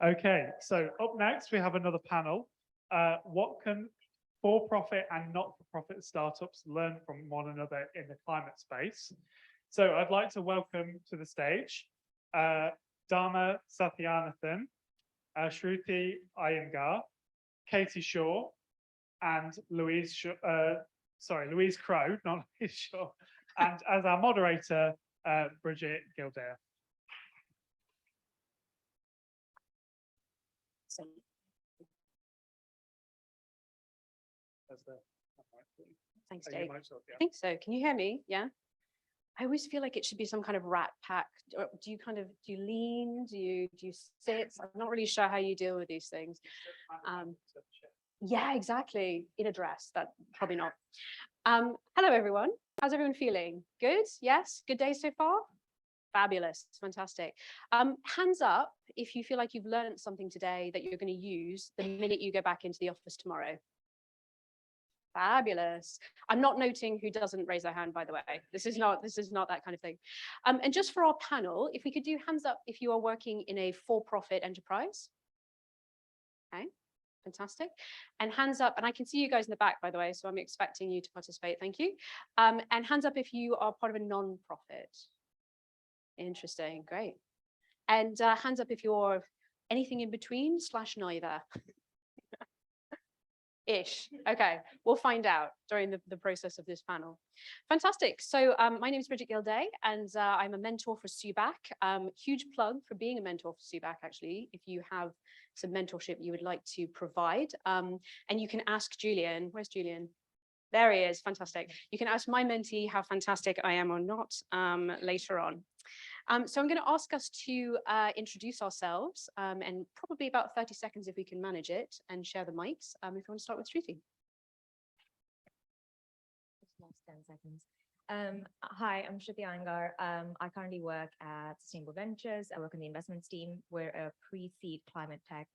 Okay, so up next we have another panel. What can for-profit and not-for-profit startups learn from one another in the climate space? So I'd like to welcome to the stage Dharma Satyanathan, Shruti Iyengar, Katie Shaw, and Louise Crow, not Louise Shaw, and as our moderator, Bridget Gildea. Thanks, Dave. I think so. Can you hear me? Yeah. I always feel like it should be some kind of rat pack. Do you lean? Do you sit? I'm not really sure how you deal with these things. Yeah, exactly. In a dress, that probably not. Hello, everyone. How's everyone feeling? Good? Yes? Good day so far? Fabulous. Fantastic. Hands up if you feel like you've learned something today that you're going to use the minute you go back into the office tomorrow. Fabulous. I'm not noting who doesn't raise their hand, by the way. This is not that kind of thing. And just for our panel, if we could do hands up if you are working in a for-profit enterprise. Okay, fantastic. And hands up, and I can see you guys in the back, by the way, so I'm expecting you to participate. Thank you. And hands up if you are part of a non-profit. Interesting, great. And hands up if you're anything in between / neither. Ish. Okay, we'll find out during the process of this panel. Fantastic. So my name is Bridget Gildea, and I'm a mentor for Subak. Huge plug for being a mentor for Subak, actually, if you have some mentorship you would like to provide. And you can ask Julian. Where's Julian? There he is. Fantastic. You can ask my mentee how fantastic I am or not later on. So I'm going to ask us to introduce ourselves and probably about 30 seconds if we can manage it and share the mics. If you want to start with Shruti. Last 10 seconds. Hi, I'm Shruti Iyengar. I currently work at Sustainable Ventures. I work in the investments team. We're a pre-seed climate tech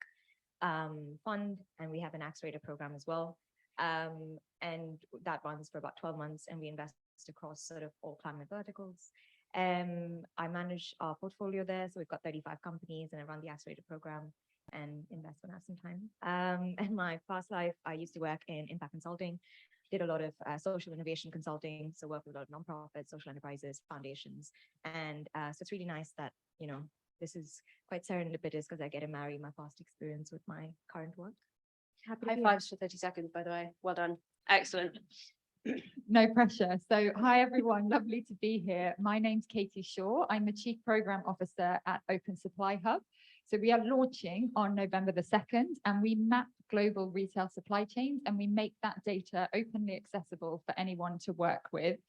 fund, and we have an accelerator program as well. And that runs for about 12 months, and we invest across sort of all climate verticals. I manage our portfolio there, so we've got 35 companies, and I run the accelerator program and invest when I have some time. In my past life, I used to work in impact consulting, did a lot of social innovation consulting, so work with a lot of nonprofits, social enterprises, foundations, and so it's really nice that, you know, this is quite serendipitous because I get to marry my past experience with my current work. High fives for 30 seconds, by the way. Well done. Excellent. No pressure. So hi, everyone. Lovely to be here. My name's Katie Shaw. I'm the Chief Program Officer at Open Supply Hub. So we are launching on November the 2nd, and we map global retail supply chains, and we make that data openly accessible for anyone to work with.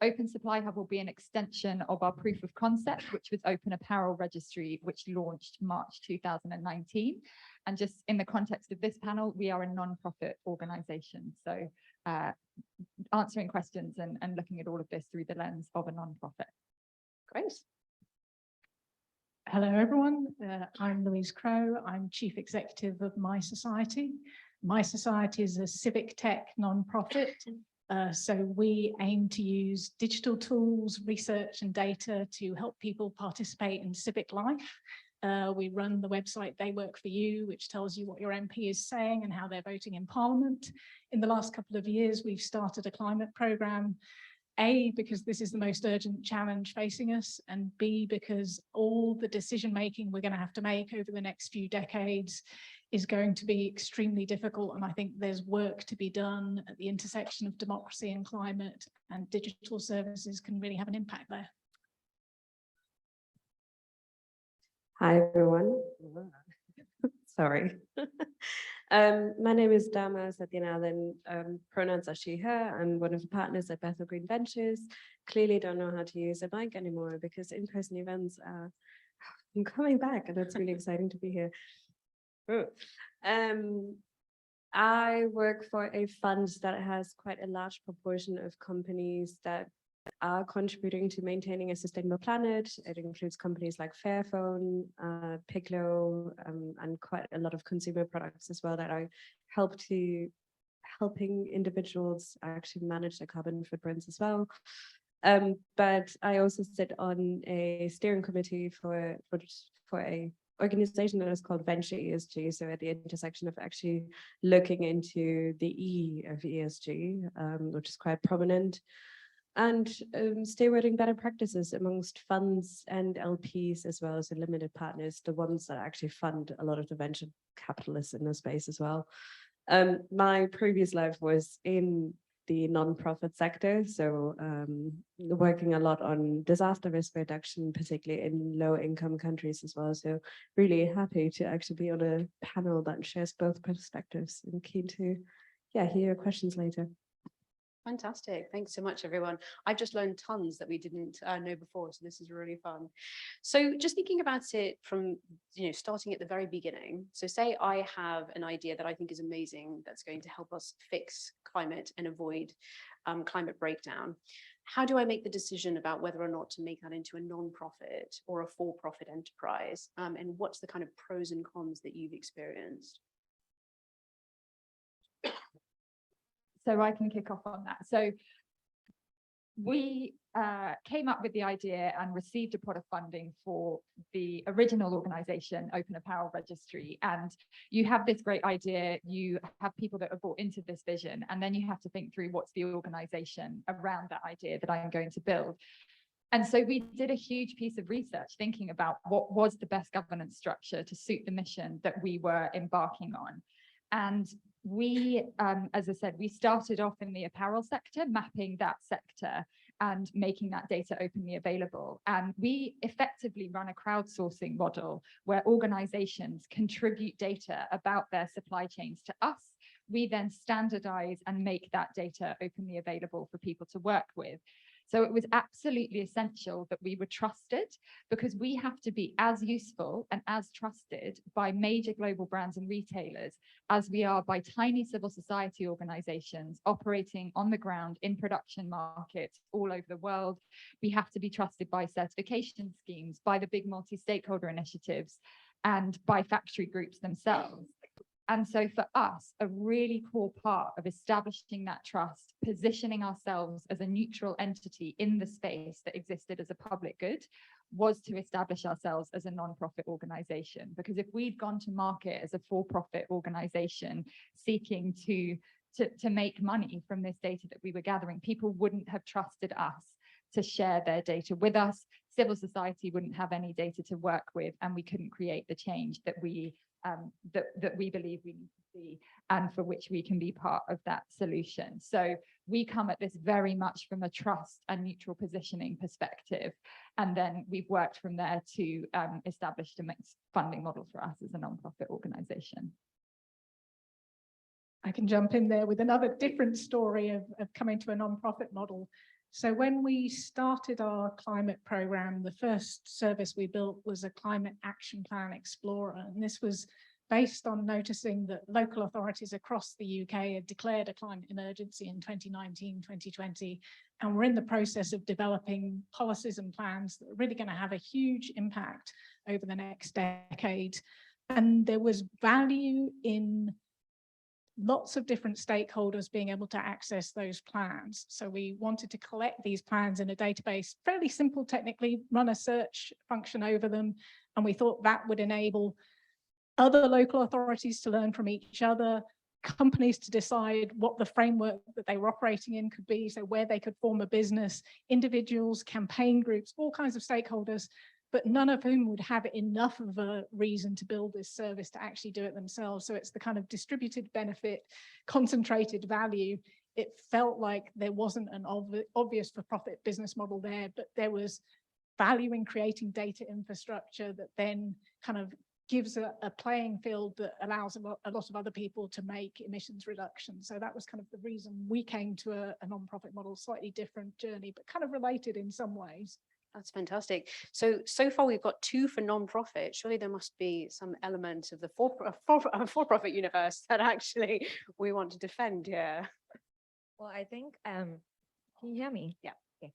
Open Supply Hub will be an extension of our proof of concept, which was Open Apparel Registry, which launched March 2019. And just in the context of this panel, we are a non-profit organization. So answering questions and looking at all of this through the lens of a non-profit. Great. Hello, everyone. I'm Louise Crow. I'm Chief Executive of My Society. My Society is a civic tech non-profit. So we aim to use digital tools, research and data to help people participate in civic life. We run the website They Work For You, which tells you what your MP is saying and how they're voting in Parliament. In the last couple of years, we've started a climate programme, A, because this is the most urgent challenge facing us, and B, because all the decision making we're going to have to make over the next few decades is going to be extremely difficult. And I think there's work to be done at the intersection of democracy and climate, and digital services can really have an impact there. Hi, everyone. Sorry. My name is Dharma Satyanathan. Pronouns are she, her. I'm one of the partners at Bethel Green Ventures. Clearly don't know how to use a mic anymore because in-person events are coming back, and it's really exciting to be here. I work for a fund that has quite a large proportion of companies that are contributing to maintaining a sustainable planet. It includes companies like Fairphone, Piglo, and quite a lot of consumer products as well that are helping individuals actually manage their carbon footprints as well. But I also sit on a steering committee for a organization that is called Venture ESG. So at the intersection of actually looking into the E of ESG, which is quite prominent, and stewarding better practices amongst funds and LPs, as well as the limited partners, the ones that actually fund a lot of the venture capitalists in the space as well. My previous life was in the non-profit sector, so working a lot on disaster risk reduction, particularly in low-income countries as well. So really happy to actually be on a panel that shares both perspectives, and keen to, hear your questions later. Fantastic. Thanks so much, everyone. I've just learned tons that we didn't know before, so this is really fun. So just thinking about it from, starting at the very beginning. So say I have an idea that I think is amazing that's going to help us fix climate and avoid climate breakdown. How do I make the decision about whether or not to make that into a non-profit or a for-profit enterprise? And what's the kind of pros and cons that you've experienced? So I can kick off on that. So we came up with the idea and received a pot of funding for the original organization, Open Apparel Registry. And you have this great idea, you have people that are bought into this vision, and then you have to think through what's the organization around that idea that I'm going to build. And so we did a huge piece of research thinking about what was the best governance structure to suit the mission that we were embarking on. And we, as I said, we started off in the apparel sector, mapping that sector and making that data openly available. And we effectively run a crowdsourcing model where organizations contribute data about their supply chains to us. We then standardize and make that data openly available for people to work with. So it was absolutely essential that we were trusted, because we have to be as useful and as trusted by major global brands and retailers as we are by tiny civil society organizations operating on the ground in production markets all over the world. We have to be trusted by certification schemes, by the big multi-stakeholder initiatives, and by factory groups themselves. And so for us, a really core part of establishing that trust, positioning ourselves as a neutral entity in the space that existed as a public good, was to establish ourselves as a non-profit organization. Because if we'd gone to market as a for-profit organization seeking to make money from this data that we were gathering, people wouldn't have trusted us to share their data with us. Civil society wouldn't have any data to work with, and we couldn't create the change that we believe we need to see, and for which we can be part of that solution. So we come at this very much from a trust and neutral positioning perspective, and then we've worked from there to establish a mixed funding model for us as a non-profit organization. I can jump in there with another different story of coming to a non-profit model. So when we started our climate program, the first service we built was a Climate Action Plan Explorer. And this was based on noticing that local authorities across the UK had declared a climate emergency in 2019, 2020. And we're in the process of developing policies and plans that are really going to have a huge impact over the next decade. And there was value in lots of different stakeholders being able to access those plans. So we wanted to collect these plans in a database, fairly simple technically, run a search function over them. And we thought that would enable other local authorities to learn from each other, companies to decide what the framework that they were operating in could be, so where they could form a business, individuals, campaign groups, all kinds of stakeholders, but none of whom would have enough of a reason to build this service to actually do it themselves. So it's the kind of distributed benefit, concentrated value. It felt like there wasn't an obvious for-profit business model there, but there was value in creating data infrastructure that then kind of gives a playing field that allows a lot of other people to make emissions reductions. So that was kind of the reason we came to a non-profit model, slightly different journey, but kind of related in some ways. That's fantastic. So far we've got 2 for non-profit. Surely there must be some element of the for-profit universe that actually we want to defend here. Well, I think, can you hear me? Yeah. Okay.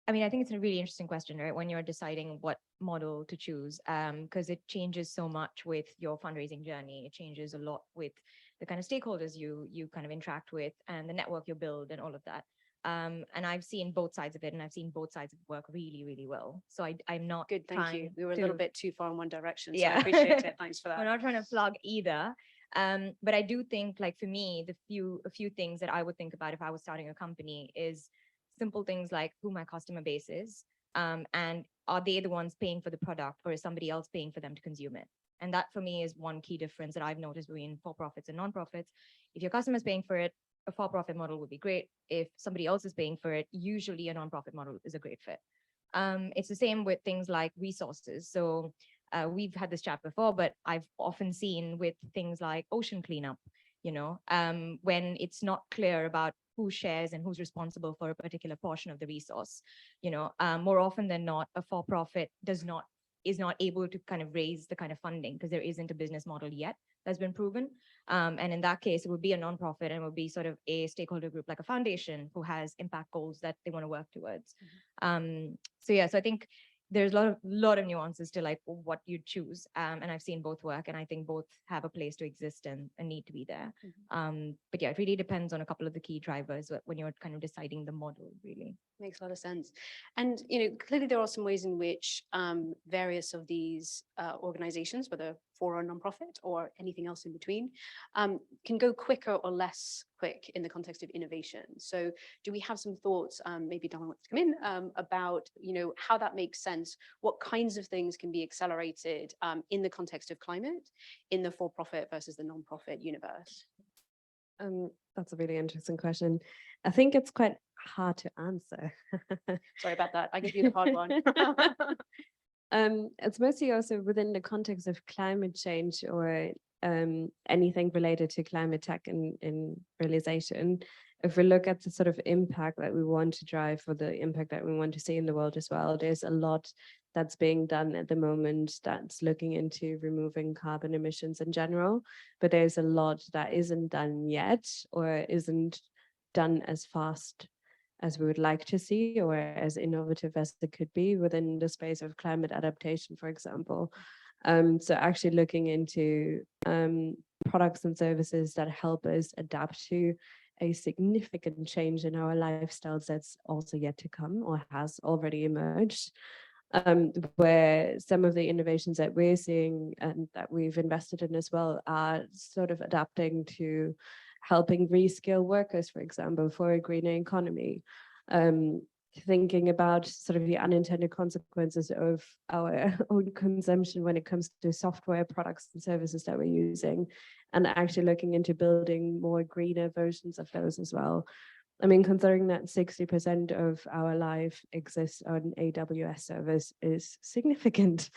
I mean, I think it's a really interesting question, right? When you're deciding what model to choose, because it changes so much with your fundraising journey. It changes a lot with the kind of stakeholders you kind of interact with and the network you build and all of that. And I've seen both sides of it, and I've seen both sides of it work really, really well. So I'm not Good, thank you. trying We were a little to- bit too far in one direction, so Yeah. I appreciate it. Thanks for We're that. not trying to plug either. But I do think, like, for me, a few things that I would think about if I was starting a company is simple things like who my customer base is, and are they the ones paying for the product, or is somebody else paying for them to consume it? And that for me is one key difference that I've noticed between for-profits and non-profits. If your customer's paying for it, a for-profit model would be great. If somebody else is paying for it, usually a non-profit model is a great fit. It's the same with things like resources. So we've had this chat before, but I've often seen with things like ocean cleanup, when it's not clear about who shares and who's responsible for a particular portion of the resource. More often than not, a for-profit is not able to kind of raise the kind of funding because there isn't a business model yet that's been proven. And in that case, it would be a nonprofit, and it would be sort of a stakeholder group like a foundation who has impact goals that they want to work towards. So I think there's a lot of nuances to like what you choose. And I've seen both work, and I think both have a place to exist and need to be there. But yeah, it really depends on a couple of the key drivers when you're kind of deciding the model, really. Makes a lot of sense. And, clearly there are some ways in which various of these organizations, whether for or nonprofit or anything else in between, can go quicker or less quick in the context of innovation. So do we have some thoughts, maybe Don wants to come in, about, how that makes sense? What kinds of things can be accelerated in the context of climate in the for-profit versus the nonprofit universe? That's a really interesting question. I think it's quite hard to answer. Sorry about that. I give you the hard one. It's mostly also within the context of climate change or anything related to climate tech in realization. If we look at the sort of impact that we want to drive, or the impact that we want to see in the world as well, there's a lot that's being done at the moment that's looking into removing carbon emissions in general, but there's a lot that isn't done yet, or isn't done as fast as we would like to see, or as innovative as it could be within the space of climate adaptation, for example. So actually looking into products and services that help us adapt to a significant change in our lifestyles that's also yet to come or has already emerged. Where some of the innovations that we're seeing and that we've invested in as well are sort of adapting to helping reskill workers, for example, for a greener economy. Thinking about sort of the unintended consequences of our own consumption when it comes to software products and services that we're using, and actually looking into building more greener versions of those as well. I mean, considering that 60% of our life exists on AWS service is significant.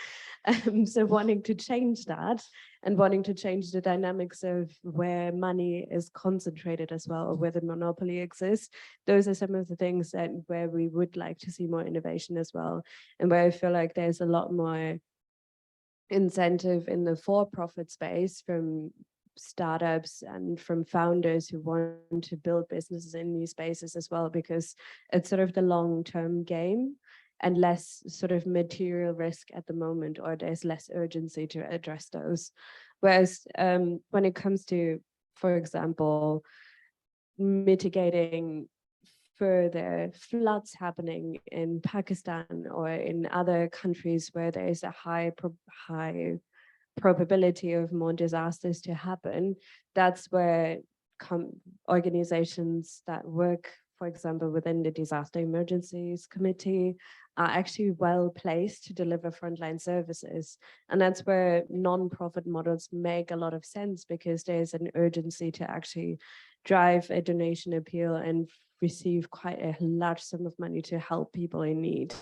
So wanting to change that and wanting to change the dynamics of where money is concentrated as well, or where the monopoly exists, those are some of the things that where we would like to see more innovation as well. And where I feel like there's a lot more incentive in the for-profit space from startups and from founders who want to build businesses in these spaces as well, because it's sort of the long-term game and less sort of material risk at the moment, or there's less urgency to address those. Whereas when it comes to, for example, mitigating further floods happening in Pakistan or in other countries where there is a high probability of more disasters to happen, that's where organizations that work, for example, within the Disaster Emergencies Committee are actually well placed to deliver frontline services. And that's where non-profit models make a lot of sense, because there's an urgency to actually drive a donation appeal and receive quite a large sum of money to help people in need.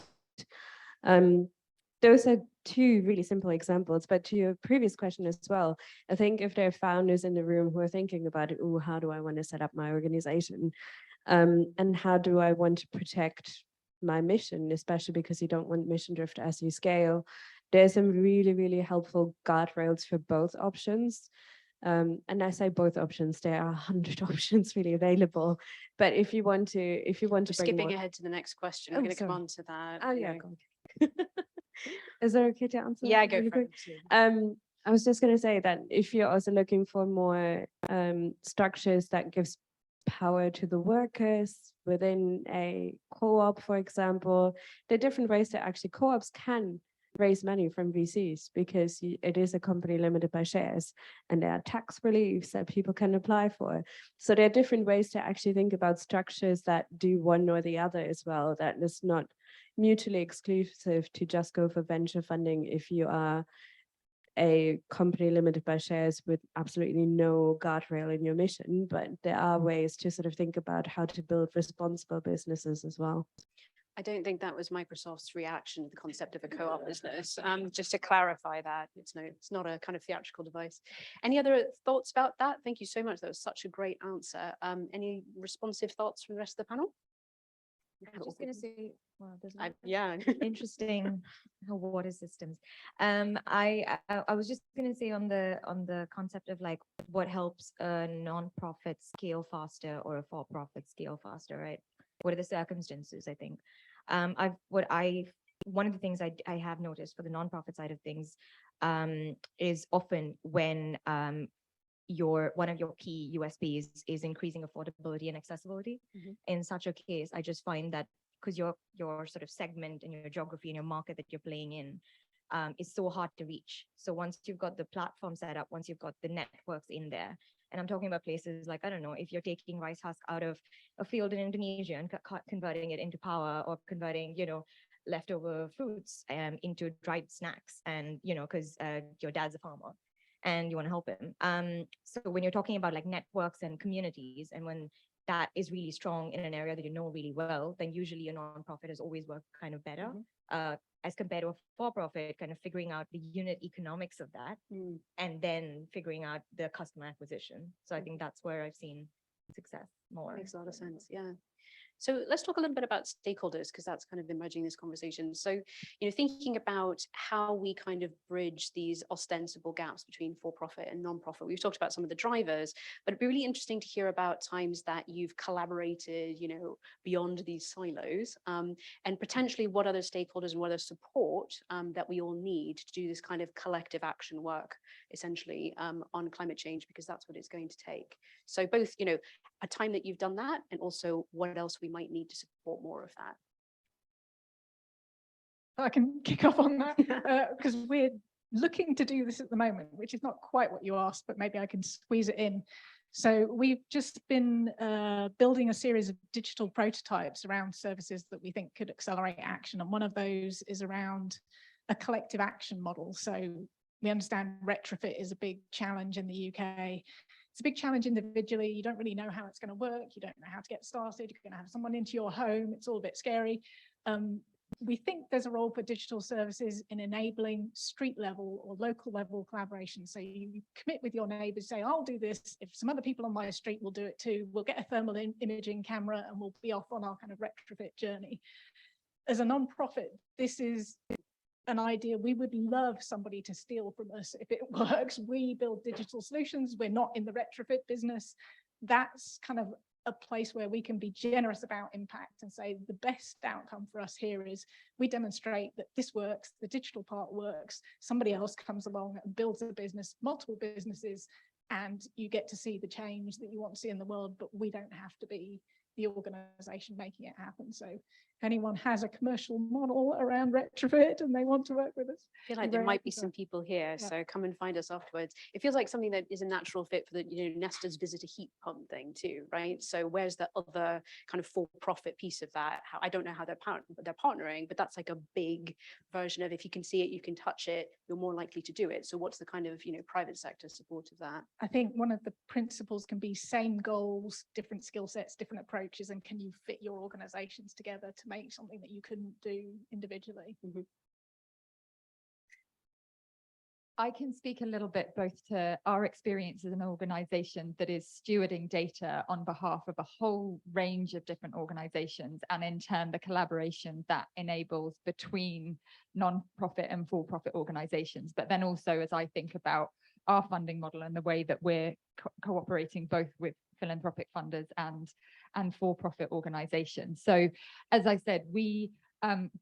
Those are two really simple examples, but to your previous question as well, I think if there are founders in the room who are thinking about it, oh, how do I want to set up my organization? And how do I want to protect my mission, especially because you don't want mission drift as you scale? There's some really, really helpful guardrails for both options. And I say both options, there are 100 options really available. But if you want to bring Skipping ahead to the next question, we're going to come on to that. Oh yeah, go on. Is that okay to answer? Yeah, that go really for quick? it. I was just going to say that if you're also looking for more structures that gives power to the workers within a co-op, for example. There are different ways that actually co-ops can raise money from VCs because it is a company limited by shares, and there are tax reliefs that people can apply for. So there are different ways to actually think about structures that do one or the other as well, that is not mutually exclusive to just go for venture funding if you are a company limited by shares with absolutely no guardrail in your mission, but there are ways to sort of think about how to build responsible businesses as well. I don't think that was Microsoft's reaction to the concept of a co-op business. Just to clarify that, it's not a kind of theatrical device. Any other thoughts about that? Thank you so much. That was such a great answer. Any responsive thoughts from the rest of the panel? I was just going to say, well, there's Yeah. interesting water systems. I was just going to say on the concept of like what helps a non-profit scale faster or a for-profit scale faster, right? What are the circumstances? I think one of the things I have noticed for the non-profit side of things is often when one of your key USPs is increasing affordability and accessibility. In such a case, I just find that because your sort of segment and your geography and your market that you're playing in is so hard to reach. So once you've got the platform set up, once you've got the networks in there, and I'm talking about places like, I don't know, if you're taking rice husk out of a field in Indonesia and converting it into power, or converting, leftover fruits into dried snacks, and, because your dad's a farmer and you want to help him. So when you're talking about like networks and communities, and when that is really strong in an area that you know really well, then usually a nonprofit has always worked kind of better as compared to a for-profit, kind of figuring out the unit economics of that and then figuring out the customer acquisition. So I think that's where I've seen success more. Makes a lot of sense. Yeah. So let's talk a little bit about stakeholders, because that's kind of emerging this conversation. So, thinking about how we kind of bridge these ostensible gaps between for-profit and non-profit. We've talked about some of the drivers, but it'd be really interesting to hear about times that you've collaborated, beyond these silos, and potentially what other stakeholders and what other support that we all need to do this kind of collective action work, essentially, on climate change, because that's what it's going to take. So both, a time that you've done that, and also what else we might need to support more of that. I can kick off on that because we're looking to do this at the moment, which is not quite what you asked, but maybe I can squeeze it in. So we've just been building a series of digital prototypes around services that we think could accelerate action. And one of those is around a collective action model. So we understand retrofit is a big challenge in the UK. It's a big challenge individually. You don't really know how it's going to work. You don't know how to get started. You're going to have someone into your home. It's all a bit scary. We think there's a role for digital services in enabling street level or local level collaboration. So you commit with your neighbors, say, I'll do this. If some other people on my street will do it too, we'll get a thermal imaging camera and we'll be off on our kind of retrofit journey. As a non-profit, this is an idea we would love somebody to steal from us if it works. We build digital solutions. We're not in the retrofit business. That's kind of a place where we can be generous about impact and say the best outcome for us here is we demonstrate that this works, the digital part works, somebody else comes along and builds a business, multiple businesses, and you get to see the change that you want to see in the world, but we don't have to be the organization making it happen. So if anyone has a commercial model around retrofit and they want to work with us, I feel like there might be some people here, so come and find us afterwards. It feels like something that is a natural fit for the Nesta's visitor heat pump thing too, right? So where's the other kind of for-profit piece of that? I don't know how they're partnering, but that's like a big version of, if you can see it, you can touch it, you're more likely to do it. So what's the kind of private sector support of that? I think one of the principles can be same goals, different skill sets, different approaches, and can you fit your organizations together to make something that you couldn't do individually? I can speak a little bit both to our experience as an organization that is stewarding data on behalf of a whole range of different organizations, and in turn the collaboration that enables between non-profit and for-profit organizations. But then also, as I think about our funding model and the way that we're cooperating both with philanthropic funders and for-profit organizations. So as I said, we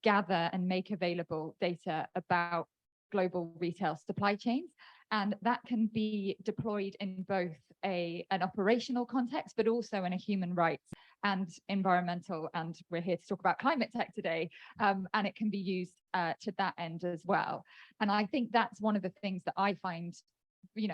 gather and make available data about global retail supply chains. And that can be deployed in both an operational context, but also in a human rights and environmental, and we're here to talk about climate tech today, and it can be used to that end as well. And I think that's one of the things that I find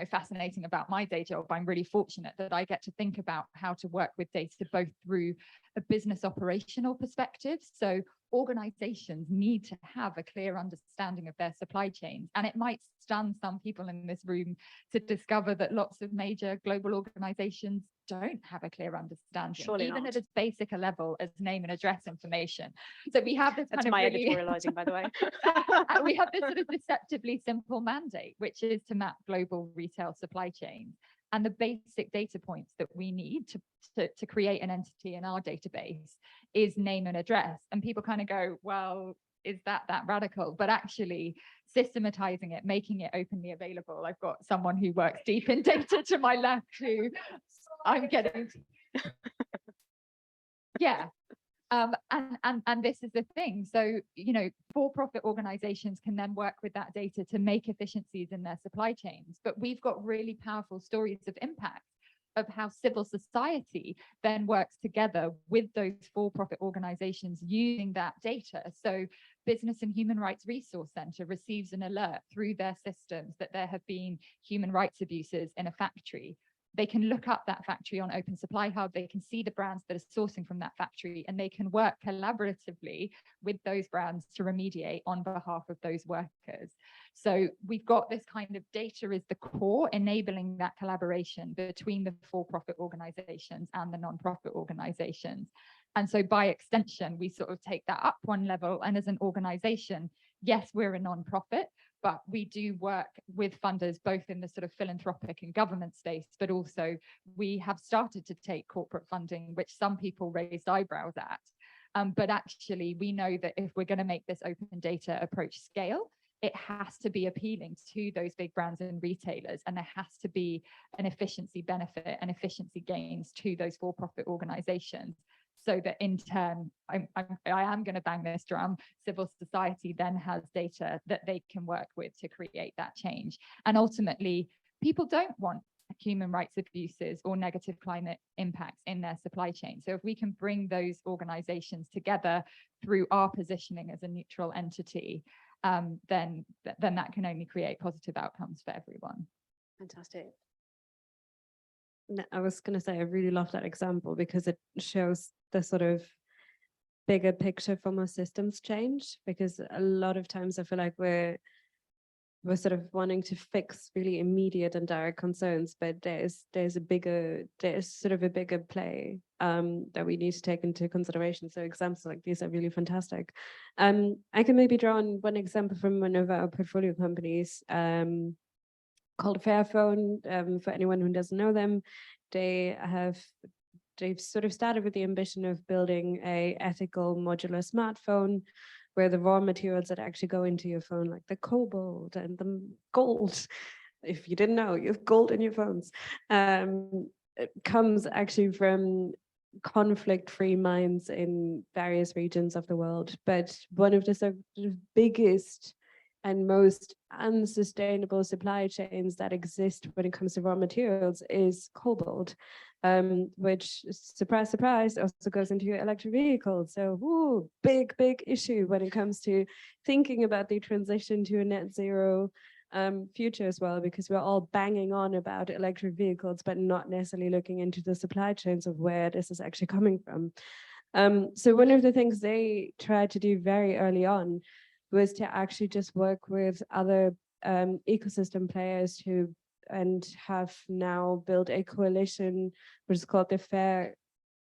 fascinating about my day job. I'm really fortunate that I get to think about how to work with data both through a business operational perspective. So organizations need to have a clear understanding of their supply chains, and it might stun some people in this room to discover that lots of major global organizations don't have a clear understanding, Surely even not. at as basic a level as name and address information. So we have this That's kind of my really editorializing, by the way. we have this sort of deceptively simple mandate, which is to map global retail supply chains. And the basic data points that we need to create an entity in our database is name and address. And people kind of go, well, is that radical? But actually systematizing it, making it openly available. I've got someone who works deep in data to my left who I'm getting. Yeah. And this is the thing. So, for-profit organizations can then work with that data to make efficiencies in their supply chains. But we've got really powerful stories of impact of how civil society then works together with those for-profit organizations using that data. So Business and Human Rights Resource Center receives an alert through their systems that there have been human rights abuses in a factory. They can look up that factory on Open Supply Hub, they can see the brands that are sourcing from that factory, and they can work collaboratively with those brands to remediate on behalf of those workers. So we've got this kind of data is the core, enabling that collaboration between the for-profit organizations and the non-profit organizations. And so by extension, we sort of take that up one level, and as an organization, yes, we're a non-profit, but we do work with funders both in the sort of philanthropic and government space, but also we have started to take corporate funding, which some people raised eyebrows at. But actually, we know that if we're going to make this open data approach scale, it has to be appealing to those big brands and retailers, and there has to be an efficiency benefit and efficiency gains to those for-profit organizations. So that in turn, I am going to bang this drum, civil society then has data that they can work with to create that change. And ultimately, people don't want human rights abuses or negative climate impacts in their supply chain. So if we can bring those organizations together through our positioning as a neutral entity, then that can only create positive outcomes for everyone. Fantastic. I was going to say, I really love that example because it shows the sort of bigger picture from our systems change, because a lot of times I feel like we're sort of wanting to fix really immediate and direct concerns, but there's sort of a bigger play that we need to take into consideration. So examples like these are really fantastic. I can maybe draw on one example from one of our portfolio companies called Fairphone. For anyone who doesn't know them, they've sort of started with the ambition of building a ethical modular smartphone where the raw materials that actually go into your phone, like the cobalt and the gold, if you didn't know, you have gold in your phones, it comes actually from conflict-free mines in various regions of the world. But one of the sort of biggest and most unsustainable supply chains that exist when it comes to raw materials is cobalt, which, surprise, surprise, also goes into your electric vehicles. So, big issue when it comes to thinking about the transition to a net zero future as well, because we're all banging on about electric vehicles, but not necessarily looking into the supply chains of where this is actually coming from. So one of the things they tried to do very early on was to actually just work with other ecosystem players and have now built a coalition, which is called the Fair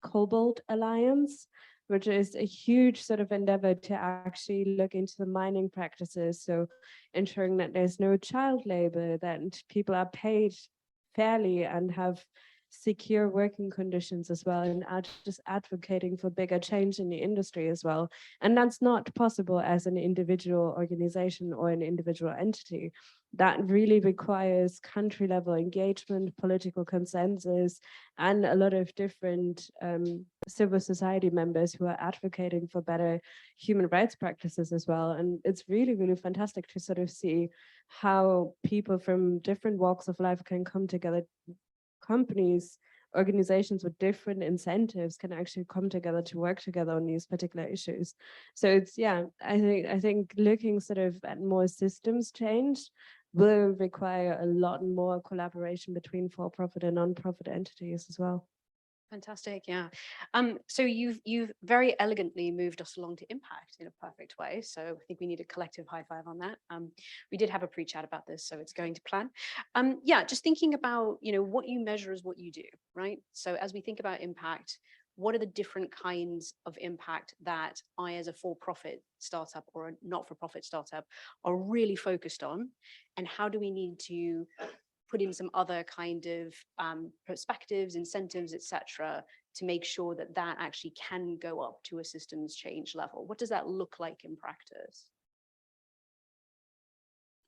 Cobalt Alliance, which is a huge sort of endeavor to actually look into the mining practices. So ensuring that there's no child labor, that people are paid fairly and have secure working conditions as well, and just advocating for bigger change in the industry as well. And that's not possible as an individual organization or an individual entity. That really requires country level engagement, political consensus, and a lot of different civil society members who are advocating for better human rights practices as well. And it's really, really fantastic to sort of see how people from different walks of life can come together. Companies, organizations with different incentives can actually come together to work together on these particular issues. So it's, yeah, I think looking sort of at more systems change will require a lot more collaboration between for-profit and non-profit entities as well. Fantastic, yeah. So you've very elegantly moved us along to impact in a perfect way. So I think we need a collective high five on that. We did have a pre-chat about this, so it's going to plan. Yeah, just thinking about, what you measure is what you do, right? So as we think about impact, what are the different kinds of impact that I, as a for-profit startup or a not-for-profit startup, are really focused on, and how do we need to put in some other kind of perspectives, incentives, etc., to make sure that that actually can go up to a systems change level? What does that look like in practice?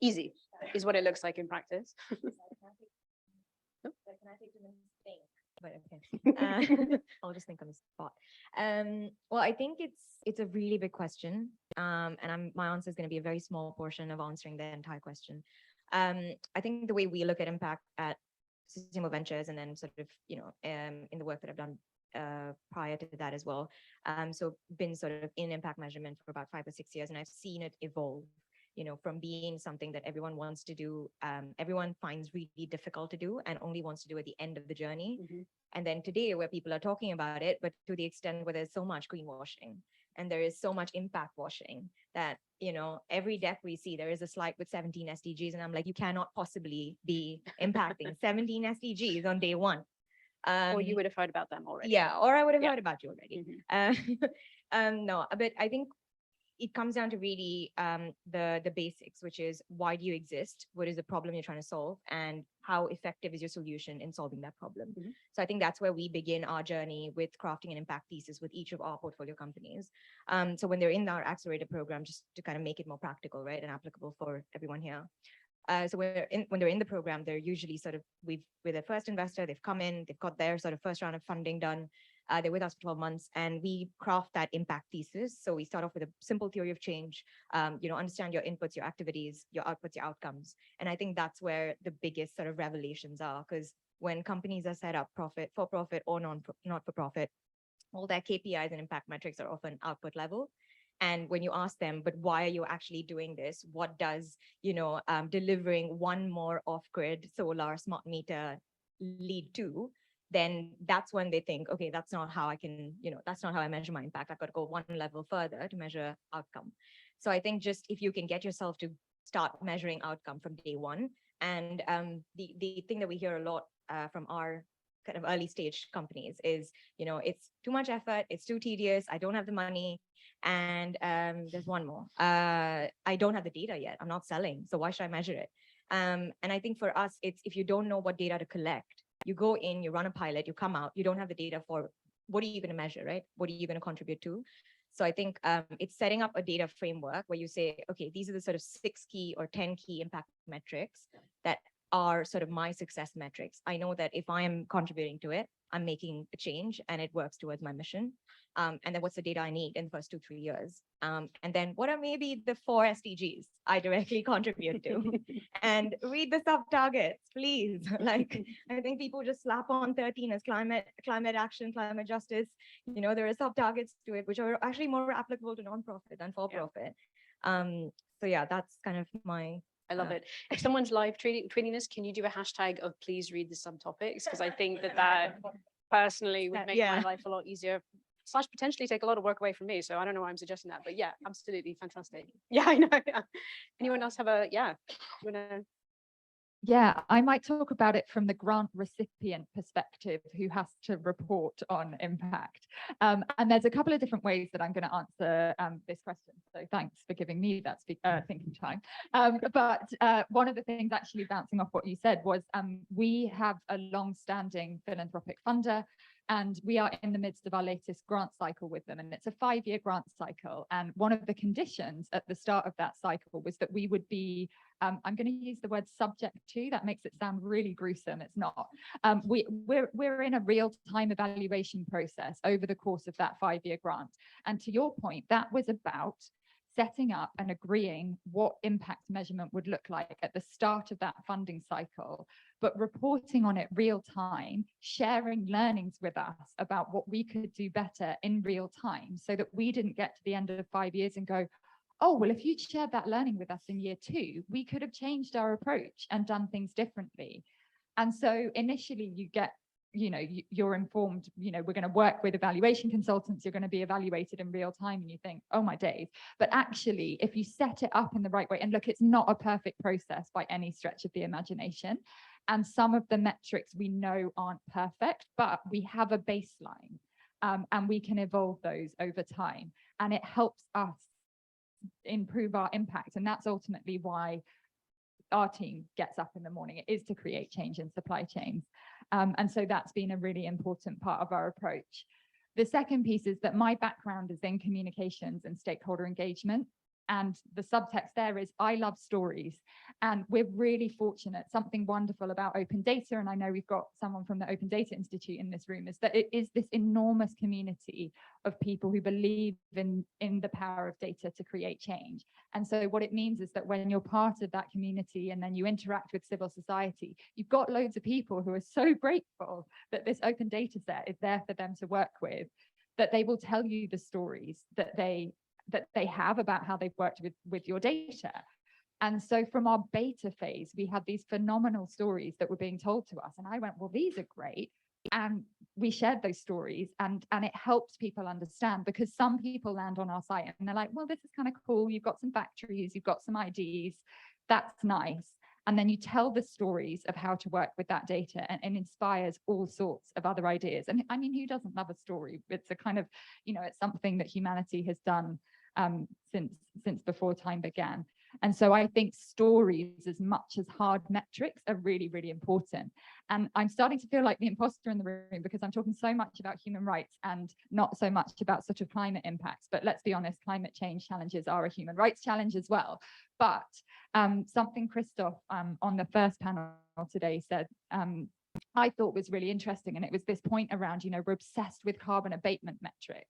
Easy is what it looks like in practice. But okay, I'll just think on the spot. Well, I think it's a really big question, and my answer is going to be a very small portion of answering the entire question. I think the way we look at impact at Sustainable Ventures, and then sort of, in the work that I've done prior to that as well. So been sort of in impact measurement for about 5 or 6 years, and I've seen it evolve, from being something that everyone wants to do, everyone finds really difficult to do and only wants to do at the end of the journey. And then today, where people are talking about it, but to the extent where there's so much greenwashing and there is so much impact washing that, every deck we see, there is a slide with 17 SDGs. And I'm like, you cannot possibly be impacting 17 SDGs on day one. Or you would have heard about them already. Yeah, or I would have Yeah. heard about you already. No, but I think it comes down to really the basics, which is, why do you exist? What is the problem you're trying to solve? And how effective is your solution in solving that problem? So I think that's where we begin our journey with crafting an impact thesis with each of our portfolio companies. So when they're in our accelerator program, just to kind of make it more practical, right, and applicable for everyone here. So when they're in the program, they're usually sort of, with their first investor, they've come in, they've got their sort of first round of funding done. They're with us for 12 months, and we craft that impact thesis. So we start off with a simple theory of change, understand your inputs, your activities, your outputs, your outcomes. And I think that's where the biggest sort of revelations are, because when companies are set up for profit or not for profit, all their KPIs and impact metrics are often output level. And when you ask them, but why are you actually doing this? What does, delivering one more off-grid solar smart meter lead to? Then that's when they think, okay, that's not how I can, that's not how I measure my impact. I've got to go one level further to measure outcome. So I think just if you can get yourself to start measuring outcome from day one, and the thing that we hear a lot from our kind of early stage companies is, it's too much effort, it's too tedious, I don't have the money. And there's one more, I don't have the data yet, I'm not selling, so why should I measure it? And I think for us, it's, if you don't know what data to collect, you go in, you run a pilot, you come out, you don't have the data for what are you going to measure, right? What are you going to contribute to? So I think it's setting up a data framework where you say, okay, these are the sort of 6 key or 10 key impact metrics that are sort of my success metrics. I know that if I am contributing to it, I'm making a change and it works towards my mission. And then what's the data I need in the first 2-3 years? And then what are maybe the 4 SDGs I directly contribute to? And read the sub targets, please. Like, I think people just slap on 13 as climate action, climate justice. There are sub targets to it, which are actually more applicable to nonprofit than for profit. So yeah, that's kind of my. I love it. If someone's live tweeting this, can you do a hashtag of please read the subtopics? Because I think that personally would make my life a lot easier, / potentially take a lot of work away from me. So I don't know why I'm suggesting that, but yeah, absolutely fantastic. Yeah, I know. Yeah. Anyone else have a, you wanna Yeah, I might talk about it from the grant recipient perspective who has to report on impact. And there's a couple of different ways that I'm going to answer this question. So thanks for giving me that thinking time. But one of the things actually bouncing off what you said was we have a long-standing philanthropic funder, and we are in the midst of our latest grant cycle with them. And it's a 5-year grant cycle. And one of the conditions at the start of that cycle was that we would be I'm going to use the word subject to, that makes it sound really gruesome. It's not. We're in a real-time evaluation process over the course of that 5-year grant. And to your point, that was about setting up and agreeing what impact measurement would look like at the start of that funding cycle, but reporting on it real time, sharing learnings with us about what we could do better in real time, so that we didn't get to the end of 5 years and go, oh, well, if you'd shared that learning with us in year 2, we could have changed our approach and done things differently. And so initially you get, you're informed, we're going to work with evaluation consultants, you're going to be evaluated in real time, and you think, oh my days. But actually, if you set it up in the right way, and look, it's not a perfect process by any stretch of the imagination. And some of the metrics we know aren't perfect, but we have a baseline and we can evolve those over time. And it helps us improve our impact, and that's ultimately why our team gets up in the morning. It is to create change in supply chains, and so that's been a really important part of our approach. The second piece is that my background is in communications and stakeholder engagement, and the subtext there is I love stories, and we're really fortunate. Something wonderful about open data, and I know we've got someone from the Open Data Institute in this room, is that it is this enormous community of people who believe in the power of data to create change. And so what it means is that when you're part of that community and then you interact with civil society, you've got loads of people who are so grateful that this open data set is there for them to work with, that they will tell you the stories that they have about how they've worked with your data. And so from our beta phase, we had these phenomenal stories that were being told to us. And I went, well, these are great. And we shared those stories, and it helps people understand, because some people land on our site and they're like, well, this is kind of cool. You've got some factories, you've got some IDs. That's nice. And then you tell the stories of how to work with that data, and inspires all sorts of other ideas. And I mean, who doesn't love a story? It's a kind of, it's something that humanity has done since before time began. And so I think stories, as much as hard metrics, are really, really important. And I'm starting to feel like the imposter in the room, because I'm talking so much about human rights and not so much about sort of climate impacts. But let's be honest, climate change challenges are a human rights challenge as well. But something Christoph on the first panel today said, I thought was really interesting. And it was this point around, we're obsessed with carbon abatement metrics.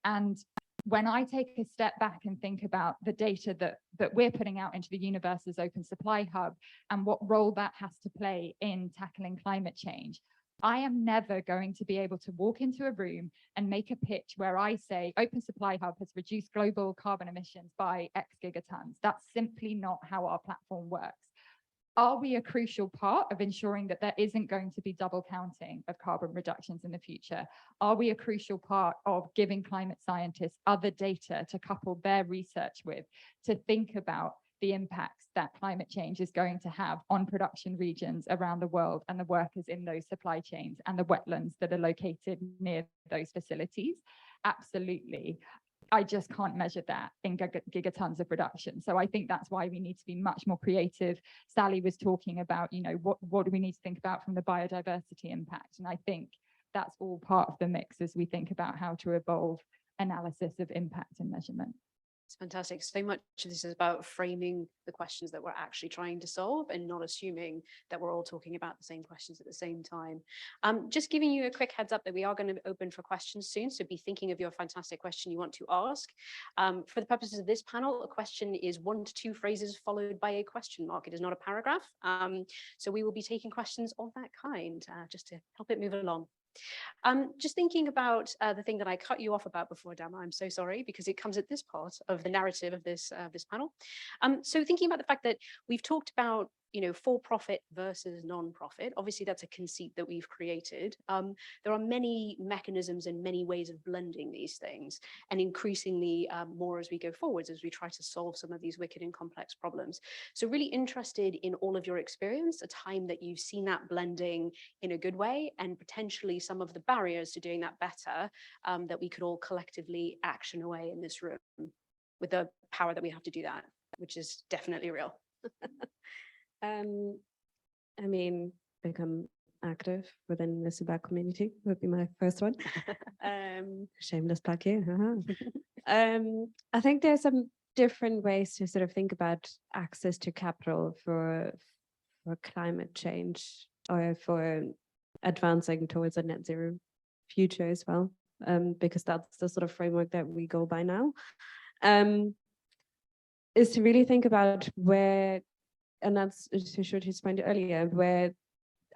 And when I take a step back and think about the data that we're putting out into the universe as Open Supply Hub, and what role that has to play in tackling climate change, I am never going to be able to walk into a room and make a pitch where I say Open Supply Hub has reduced global carbon emissions by X gigatons. That's simply not how our platform works. Are we a crucial part of ensuring that there isn't going to be double counting of carbon reductions in the future? Are we a crucial part of giving climate scientists other data to couple their research with, to think about the impacts that climate change is going to have on production regions around the world, and the workers in those supply chains, and the wetlands that are located near those facilities? Absolutely. I just can't measure that in gigatons of production. So I think that's why we need to be much more creative. Sally was talking about, what do we need to think about from the biodiversity impact? And I think that's all part of the mix as we think about how to evolve analysis of impact and measurement. It's fantastic. So much of this is about framing the questions that we're actually trying to solve, and not assuming that we're all talking about the same questions at the same time. Just giving you a quick heads up that we are going to open for questions soon. So be thinking of your fantastic question you want to ask. For the purposes of this panel, a question is 1 to 2 phrases followed by a question mark. It is not a paragraph. So we will be taking questions of that kind just to help it move along. Just thinking about the thing that I cut you off about before, Dama, I'm so sorry, because it comes at this part of the narrative of this panel. So thinking about the fact that we've talked about for-profit versus non-profit. Obviously, that's a conceit that we've created. There are many mechanisms and many ways of blending these things, and increasingly more as we go forwards, as we try to solve some of these wicked and complex problems. So really interested in all of your experience, a time that you've seen that blending in a good way, and potentially some of the barriers to doing that better, that we could all collectively action away in this room with the power that we have to do that, which is definitely real. I mean, become active within the Subak community would be my first one. Shameless plug here. I think there's some different ways to sort of think about access to capital for climate change, or for advancing towards a net zero future as well, because that's the sort of framework that we go by now, is to really think about where, and that's to Shruti's point earlier, where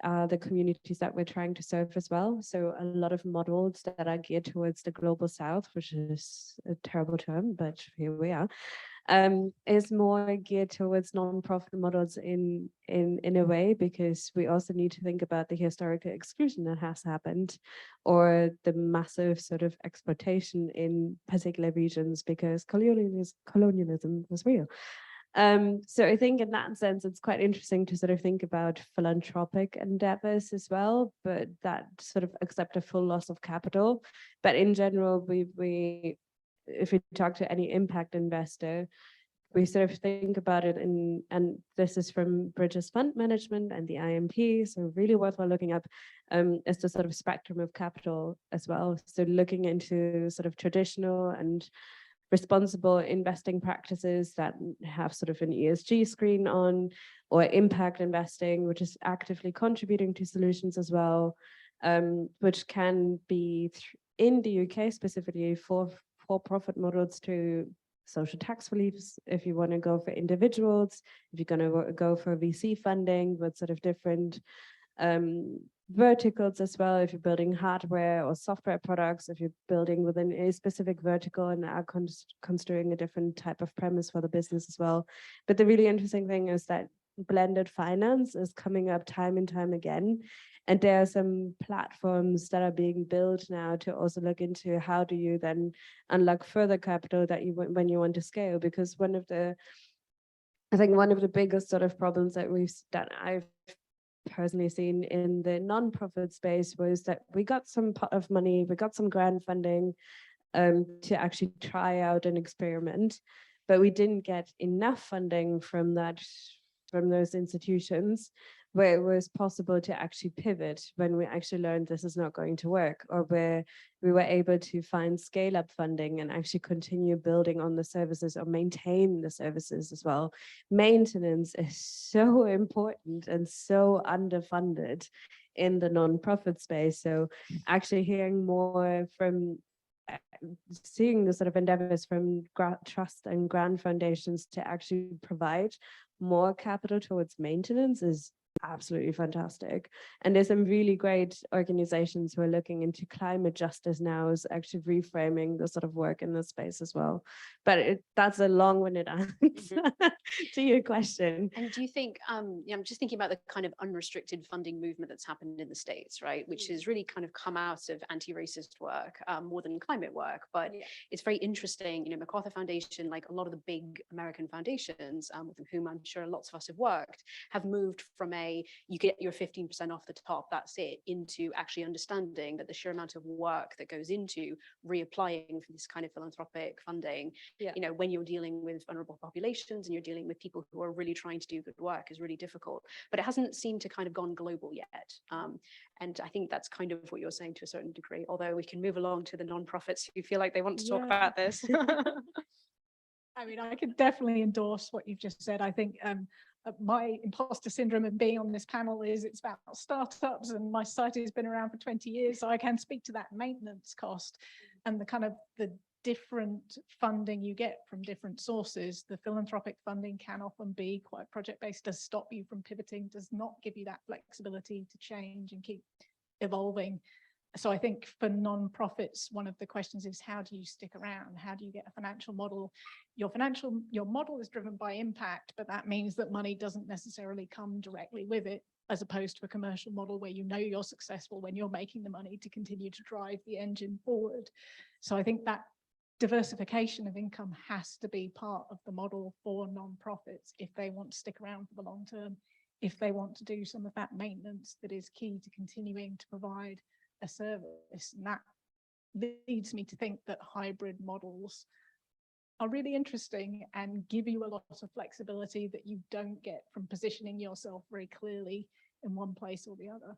are the communities that we're trying to serve as well. So a lot of models that are geared towards the global south, which is a terrible term, but here we are, is more geared towards non-profit models in a way, because we also need to think about the historical exclusion that has happened, or the massive sort of exploitation in particular regions, because colonialism was real. So I think in that sense, it's quite interesting to sort of think about philanthropic endeavors as well, but that sort of accept a full loss of capital. But in general, we if we talk to any impact investor, we sort of think about it and this is from Bridges Fund Management and the IMP, so really worthwhile looking up, is the sort of spectrum of capital as well. So looking into sort of traditional and responsible investing practices that have sort of an ESG screen on, or impact investing, which is actively contributing to solutions as well, which can be in the UK specifically for-profit models to social tax reliefs, if you want to go for individuals, if you're going to go for VC funding with sort of different verticals as well, if you're building hardware or software products, if you're building within a specific vertical and are construing a different type of premise for the business as well. But the really interesting thing is that blended finance is coming up time and time again. And there are some platforms that are being built now to also look into how do you then unlock further capital that you when you want to scale, because I think one of the biggest sort of problems that I've personally seen in the non-profit space was that we got some pot of money, we got some grant funding to actually try out an experiment, but we didn't get enough funding from those institutions where it was possible to actually pivot when we actually learned this is not going to work, or where we were able to find scale-up funding and actually continue building on the services or maintain the services as well. Maintenance is so important and so underfunded in the non-profit space. So actually hearing more from seeing the sort of endeavors from trust and grant foundations to actually provide more capital towards maintenance is absolutely fantastic. And there's some really great organizations who are looking into climate justice now, is actually reframing the sort of work in this space as well. But that's a long-winded answer to your question. And do you think, I'm just thinking about the kind of unrestricted funding movement that's happened in the States, right? Which has really kind of come out of anti-racist work more than climate work. But it's very interesting, MacArthur Foundation, like a lot of the big American foundations with whom I'm sure lots of us have worked, have moved from you get your 15% off the top, that's it, into actually understanding that the sheer amount of work that goes into reapplying for this kind of philanthropic funding, when you're dealing with vulnerable populations and you're dealing with people who are really trying to do good work, is really difficult. But it hasn't seemed to kind of gone global yet. And I think that's kind of what you're saying to a certain degree, although we can move along to the nonprofits who feel like they want to talk about this. I mean, I could definitely endorse what you've just said. I think my imposter syndrome of being on this panel is it's about startups, and my society has been around for 20 years, so I can speak to that maintenance cost and the kind of the different funding you get from different sources. The philanthropic funding can often be quite project-based, does stop you from pivoting, does not give you that flexibility to change and keep evolving. So I think for non-profits, one of the questions is, how do you stick around? How do you get a financial model? Your model is driven by impact, but that means that money doesn't necessarily come directly with it, as opposed to a commercial model where you know you're successful when you're making the money to continue to drive the engine forward. So I think that diversification of income has to be part of the model for non-profits if they want to stick around for the long term, if they want to do some of that maintenance that is key to continuing to provide a service. And that leads me to think that hybrid models are really interesting and give you a lot of flexibility that you don't get from positioning yourself very clearly in one place or the other.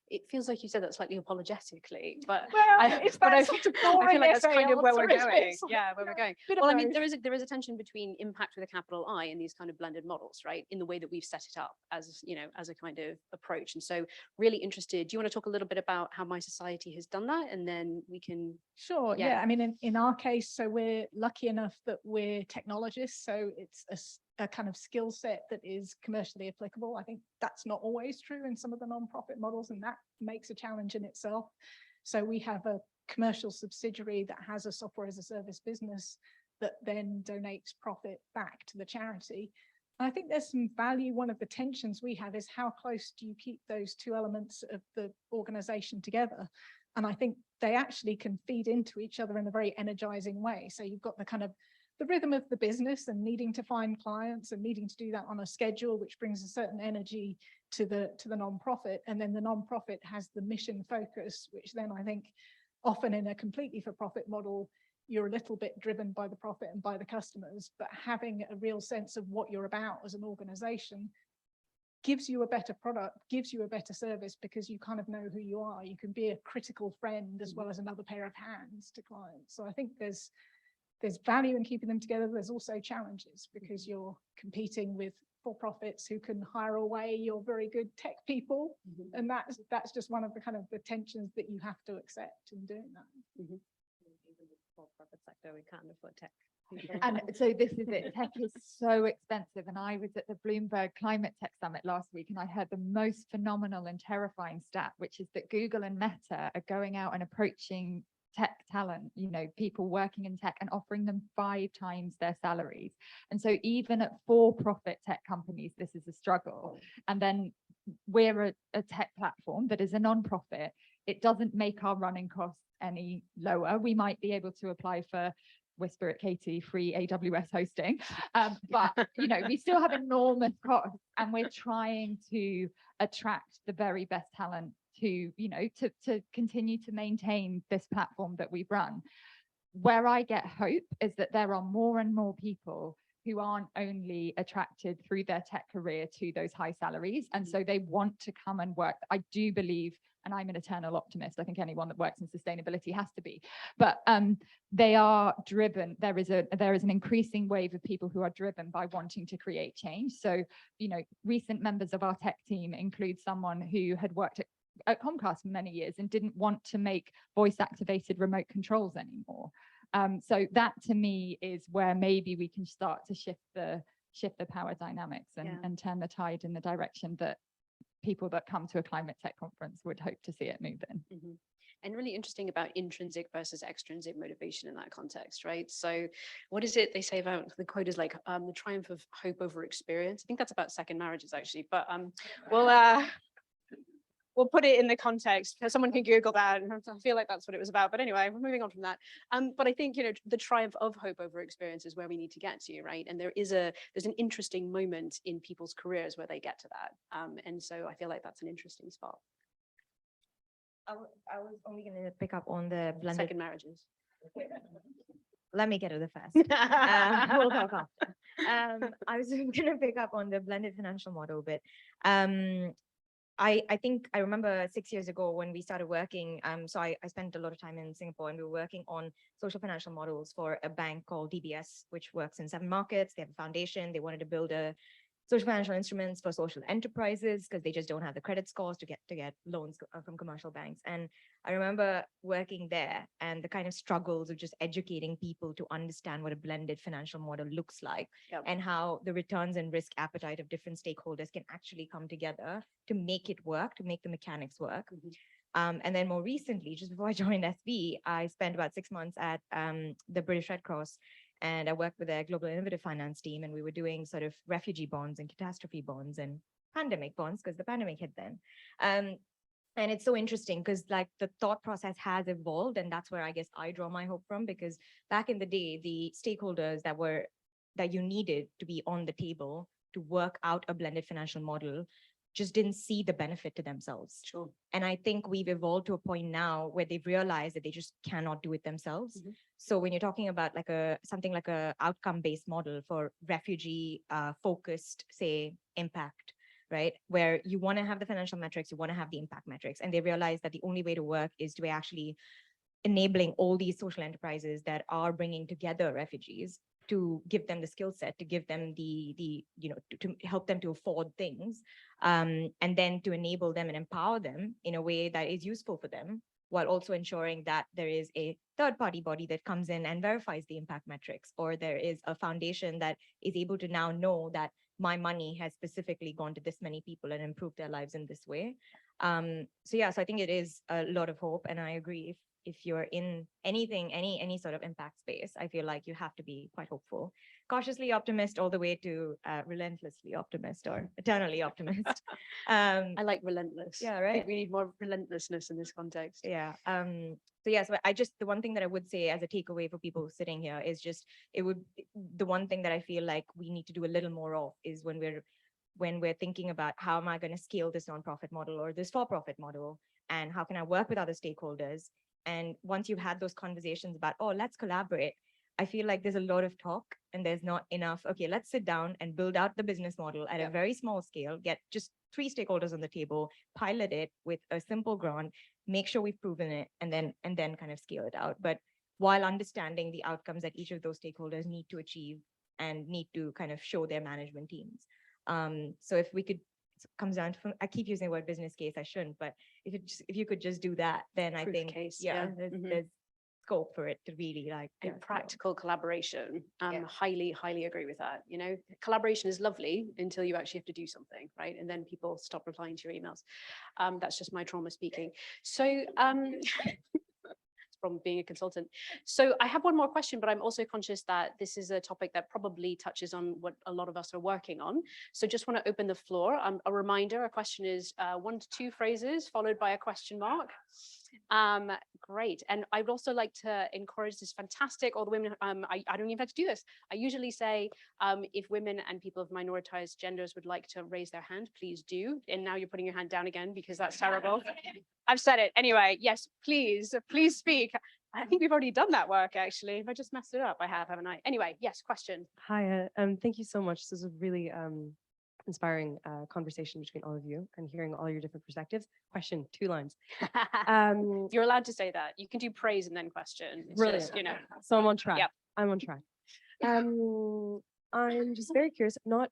It feels like you said that slightly apologetically, but Well, it's but that sort of I feel boring like that's essay kind of where we're answer, isn't it? going. It's like, Yeah, where we're going. bit of Well, I mean, both. there is a tension between impact with a capital I and these kind of blended models, right? In the way that we've set it up as, you know, as a kind of approach. And so really interested, do you want to talk a little bit about how My Society has done that? And then we can. Sure. Yeah. Yeah. I mean, in our case, so we're lucky enough that we're technologists. So it's a kind of skill set that is commercially applicable. I think that's not always true in some of the non-profit models, and that makes a challenge in itself. So we have a commercial subsidiary that has a software as a service business that then donates profit back to the charity. And I think there's some value. One of the tensions we have is how close do you keep those two elements of the organization together? And I think they actually can feed into each other in a very energizing way. So you've got the kind of the rhythm of the business and needing to find clients and needing to do that on a schedule, which brings a certain energy to the non-profit. And then the non-profit has the mission focus, which then I think often in a completely for-profit model, you're a little bit driven by the profit and by the customers, but having a real sense of what you're about as an organization gives you a better product, gives you a better service, because you kind of know who you are. You can be a critical friend as well as another pair of hands to clients. So I think there's value in keeping them together. There's also challenges because you're competing with for-profits who can hire away your very good tech people. And that's just one of the kind of the tensions that you have to accept in doing that. For-profit sector, we can't afford tech. And so this is it. Tech is so expensive. And I was at the Bloomberg Climate Tech Summit last week, and I heard the most phenomenal and terrifying stat, which is that Google and Meta are going out and approaching tech talent, you know, people working in tech, and offering them 5 times their salaries. And so even at for-profit tech companies, this is a struggle. And then we're a tech platform that is a non-profit. It doesn't make our running costs any lower. We might be able to apply for, whisper at Katie, free AWS hosting, but you know, we still have enormous costs, and we're trying to attract the very best talent to, you know, to continue to maintain this platform that we've run. Where I get hope is that there are more and more people who aren't only attracted through their tech career to those high salaries, and so they want to come and work. I do believe, and I'm an eternal optimist, I think anyone that works in sustainability has to be, but they are driven. There is an increasing wave of people who are driven by wanting to create change. So, you know, recent members of our tech team include someone who had worked at Comcast for many years and didn't want to make voice activated remote controls anymore. So that to me is where maybe we can start to shift the power dynamics and turn the tide in the direction that people that come to a climate tech conference would hope to see it move in. And really interesting about intrinsic versus extrinsic motivation in that context, right? So what is it they say about, the quote is like, the triumph of hope over experience. I think that's about second marriages actually, but we'll put it in the context because someone can Google that, and I feel like that's what it was about. But anyway, we're moving on from that. But I think, you know, the triumph of hope over experience is where we need to get to, right? And there's an interesting moment in people's careers where they get to that. And so I feel like that's an interesting spot. I was only going to pick up on the blended Second marriages. Let me get to the first. We'll talk after. I was going to pick up on the blended financial model bit. I think I remember 6 years ago when we started working, so I spent a lot of time in Singapore, and we were working on social financial models for a bank called DBS, which works in 7 markets. They have a foundation. They wanted to build a social financial instruments for social enterprises because they just don't have the credit scores to get loans from commercial banks. And I remember working there and the kind of struggles of just educating people to understand what a blended financial model looks like. Yep. And how the returns and risk appetite of different stakeholders can actually come together to make it work, to make the mechanics work. And then more recently, just before I joined SB, I spent about 6 months at the British Red Cross, and I worked with their global innovative finance team, and we were doing sort of refugee bonds and catastrophe bonds and pandemic bonds because the pandemic hit then. And it's so interesting because like the thought process has evolved, and that's where I guess I draw my hope from, because back in the day, the stakeholders that you needed to be on the table to work out a blended financial model just didn't see the benefit to themselves. Sure. And I think we've evolved to a point now where they've realized that they just cannot do it themselves. So when you're talking about like something like a outcome-based model for refugee focused, say, impact, right? Where you want to have the financial metrics, you want to have the impact metrics, and they realize that the only way to work is to actually enabling all these social enterprises that are bringing together refugees to give them the skill set, to give them the to help them to afford things, and then to enable them and empower them in a way that is useful for them, while also ensuring that there is a third-party body that comes in and verifies the impact metrics, or there is a foundation that is able to now know that my money has specifically gone to this many people and improved their lives in this way. So yeah, so I think it is a lot of hope, and I agree. If you're in anything, any sort of impact space, I feel like you have to be quite hopeful, cautiously optimist, all the way to relentlessly optimist or eternally optimist. I like relentless. Yeah, I right. think we need more relentlessness in this context. Yeah. So yeah, so the one thing that I would say as a takeaway for people sitting here is just, the one thing that I feel like we need to do a little more of is when we're thinking about how am I going to scale this nonprofit model or this for-profit model, and how can I work with other stakeholders. And once you've had those conversations about, oh, let's collaborate, I feel like there's a lot of talk and there's not enough, okay, let's sit down and build out the business model at a very small scale, get just 3 stakeholders on the table, pilot it with a simple grant, make sure we've proven it, and then kind of scale it out. But while understanding the outcomes that each of those stakeholders need to achieve and need to kind of show their management teams. So if we could, it comes down to, I keep using the word business case, I shouldn't, but if you could just do that, then I Proof think, case, there's scope for it to really like and practical collaboration. Yeah. Highly agree with that. You know, collaboration is lovely until you actually have to do something, right? And then people stop replying to your emails. That's just my trauma speaking. So from being a consultant. So I have one more question, but I'm also conscious that this is a topic that probably touches on what a lot of us are working on. So just want to open the floor. A reminder, a question is 1 to 2 phrases followed by a question mark. Great. And I would also like to encourage this fantastic, all the women, I don't even have to do this. I usually say, if women and people of minoritized genders would like to raise their hand, please do. And now you're putting your hand down again because that's terrible. I've said it. Anyway, yes, please speak. I think we've already done that work, actually. If I just messed it up, I have, haven't I? Anyway, yes, question. Hi, thank you so much. This is a really inspiring conversation between all of you and hearing all your different perspectives. Question, 2 lines. You're allowed to say that. You can do praise and then question. It's Brilliant. just, you know. So I'm on track. Yep. I'm on track. I'm just very curious, not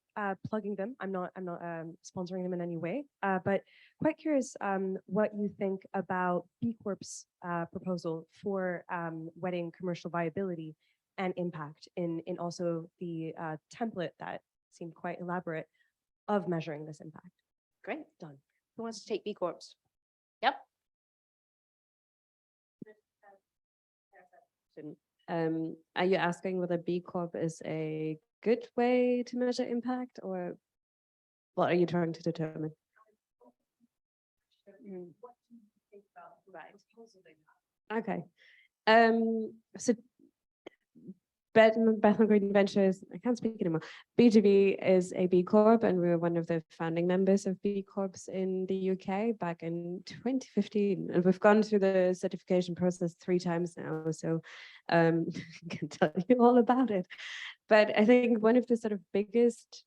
plugging them. I'm not sponsoring them in any way, but quite curious what you think about B Corp's proposal for wedding commercial viability and impact in also the template that seemed quite elaborate of measuring this impact. Great, done. Who wants to take B Corps? Yep. Are you asking whether B Corp is a good way to measure impact, or what are you trying to determine? Right. Okay. So Bethel Green Ventures, I can't speak anymore. B2B is a B Corp, and we were one of the founding members of B Corps in the UK back in 2015. And we've gone through the certification process 3 times now, so I can tell you all about it. But I think one of the sort of biggest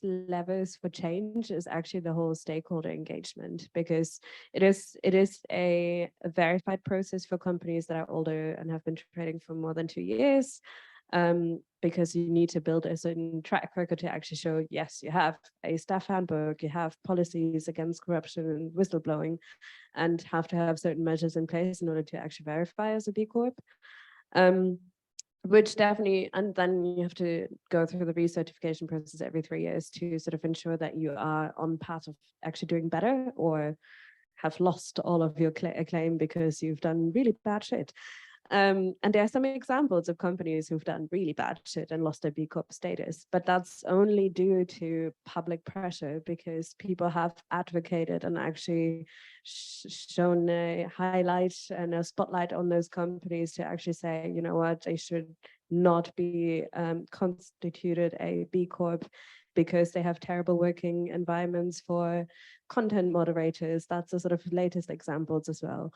levers for change is actually the whole stakeholder engagement, because it is a verified process for companies that are older and have been trading for more than 2 years, because you need to build a certain track record to actually show, yes, you have a staff handbook, you have policies against corruption and whistleblowing, and have to have certain measures in place in order to actually verify as a B Corp. Which definitely, and then you have to go through the recertification process every 3 years to sort of ensure that you are on path of actually doing better, or have lost all of your acclaim because you've done really bad shit. And there are some examples of companies who've done really bad shit and lost their B Corp status, but that's only due to public pressure because people have advocated and actually shown a highlight and a spotlight on those companies to actually say, you know what, they should not be constituted a B Corp because they have terrible working environments for content moderators. That's the sort of latest examples as well.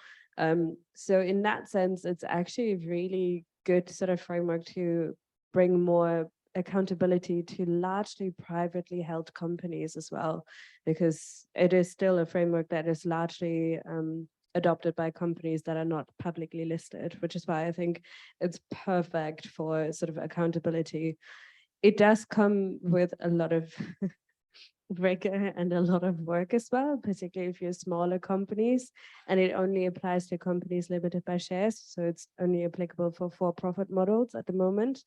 So in that sense, it's actually a really good sort of framework to bring more accountability to largely privately held companies as well, because it is still a framework that is largely adopted by companies that are not publicly listed, which is why I think it's perfect for sort of accountability. It does come with a lot of rigor and a lot of work as well, particularly if you're smaller companies, and it only applies to companies limited by shares. So it's only applicable for-profit models at the moment.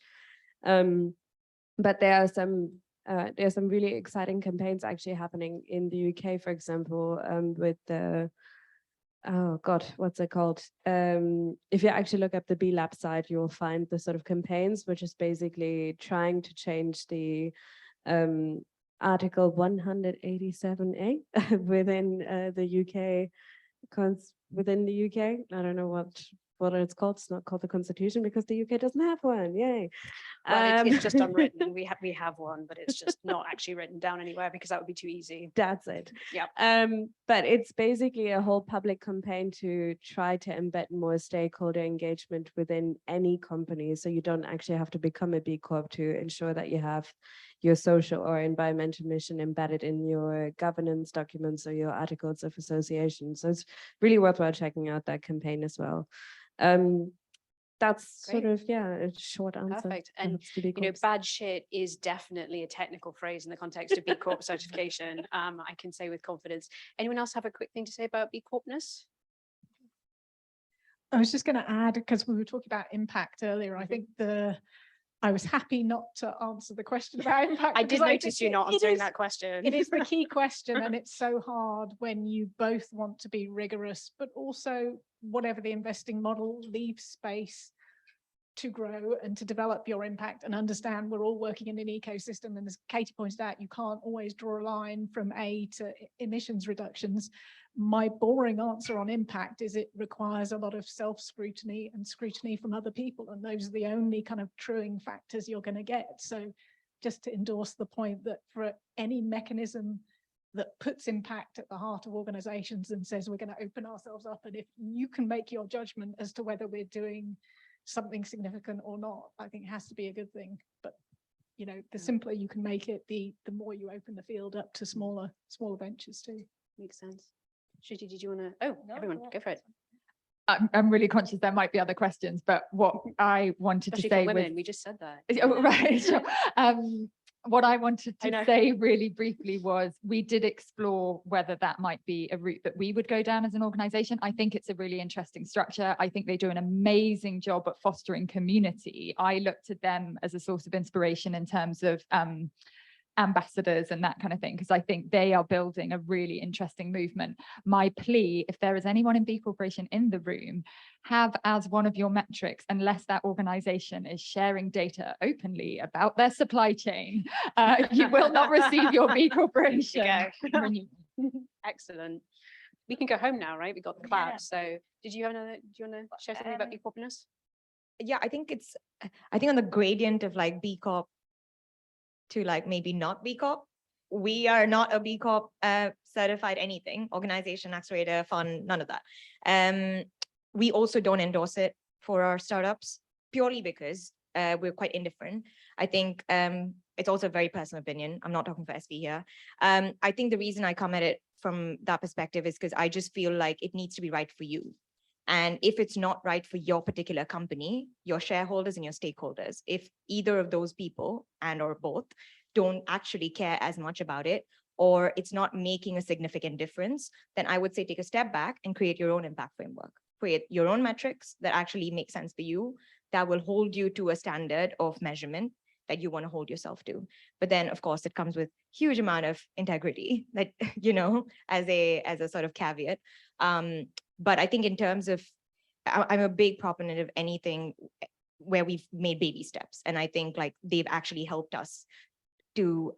But there are some really exciting campaigns actually happening in the UK, for example, with the oh God, what's it called? If you actually look up the B Lab site, you'll find the sort of campaigns, which is basically trying to change the Article 187A within the UK, within the UK. I don't know what it's called. It's not called the Constitution because the UK doesn't have one. Yay. Well, it's just unwritten. We have one, but it's just not actually written down anywhere because that would be too easy. That's it. Yeah. But it's basically a whole public campaign to try to embed more stakeholder engagement within any company. So you don't actually have to become a B Corp to ensure that you have your social or environmental mission embedded in your governance documents or your articles of association. So it's really worthwhile checking out that campaign as well. That's Great. sort of, yeah, a short answer. Perfect. And you know, bad shit is definitely a technical phrase in the context of B Corp certification. I can say with confidence. Anyone else have a quick thing to say about B Corpness? I was just going to add, because we were talking about impact earlier, I think I was happy not to answer the question about impact. I did notice you not answering that question. It is the key question, and it's so hard when you both want to be rigorous, but also whatever the investing model, leave space to grow and to develop your impact and understand we're all working in an ecosystem. And as Katie pointed out, you can't always draw a line from A to emissions reductions. My boring answer on impact is it requires a lot of self-scrutiny and scrutiny from other people. And those are the only kind of truing factors you're going to get. So just to endorse the point that for any mechanism that puts impact at the heart of organizations and says we're going to open ourselves up, and if you can make your judgment as to whether we're doing something significant or not, I think it has to be a good thing. But you know, the simpler you can make it, the more you open the field up to smaller ventures too. Makes sense. Shruti, did you want to? Oh, no, everyone, go for it. I'm really conscious there might be other questions, but what I wanted Especially to say for women, was, we just said that. oh, right, sure. What I wanted to say really briefly was we did explore whether that might be a route that we would go down as an organization. I think it's a really interesting structure. I think they do an amazing job at fostering community. I looked at them as a source of inspiration in terms of ambassadors and that kind of thing, because I think they are building a really interesting movement. My plea, if there is anyone in B Corporation in the room, have as one of your metrics, unless that organization is sharing data openly about their supply chain, you will not receive your B Corporation. Excellent. We can go home now, right? We got the clap. So do you want to share something about B Corpness? Yeah, I think on the gradient of like B Corp to like maybe not B Corp, we are not a B Corp certified anything, organization, accelerator, fund, none of that. We also don't endorse it for our startups purely because we're quite indifferent. I think it's also a very personal opinion. I'm not talking for SV here. I think the reason I come at it from that perspective is because I just feel like it needs to be right for you. And if it's not right for your particular company, your shareholders and your stakeholders, if either of those people and or both don't actually care as much about it, or it's not making a significant difference, then I would say take a step back and create your own impact framework. Create your own metrics that actually make sense for you, that will hold you to a standard of measurement that you want to hold yourself to. But then, of course, it comes with huge amount of integrity that, you know, as a sort of caveat. But I think in terms of, I'm a big proponent of anything where we've made baby steps. And I think like they've actually helped us to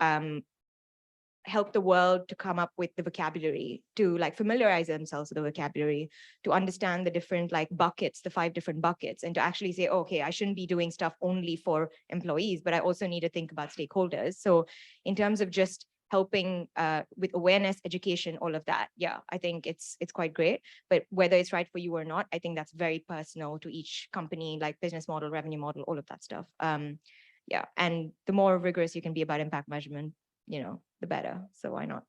help the world to come up with the vocabulary, to like familiarize themselves with the vocabulary, to understand the different like buckets, the 5 different buckets, and to actually say, okay, I shouldn't be doing stuff only for employees, but I also need to think about stakeholders. So in terms of just helping with awareness, education, all of that, yeah, I think it's quite great. But whether it's right for you or not, I think that's very personal to each company, like business model, revenue model, all of that stuff. Yeah, and the more rigorous you can be about impact measurement, you know, the better. So why not?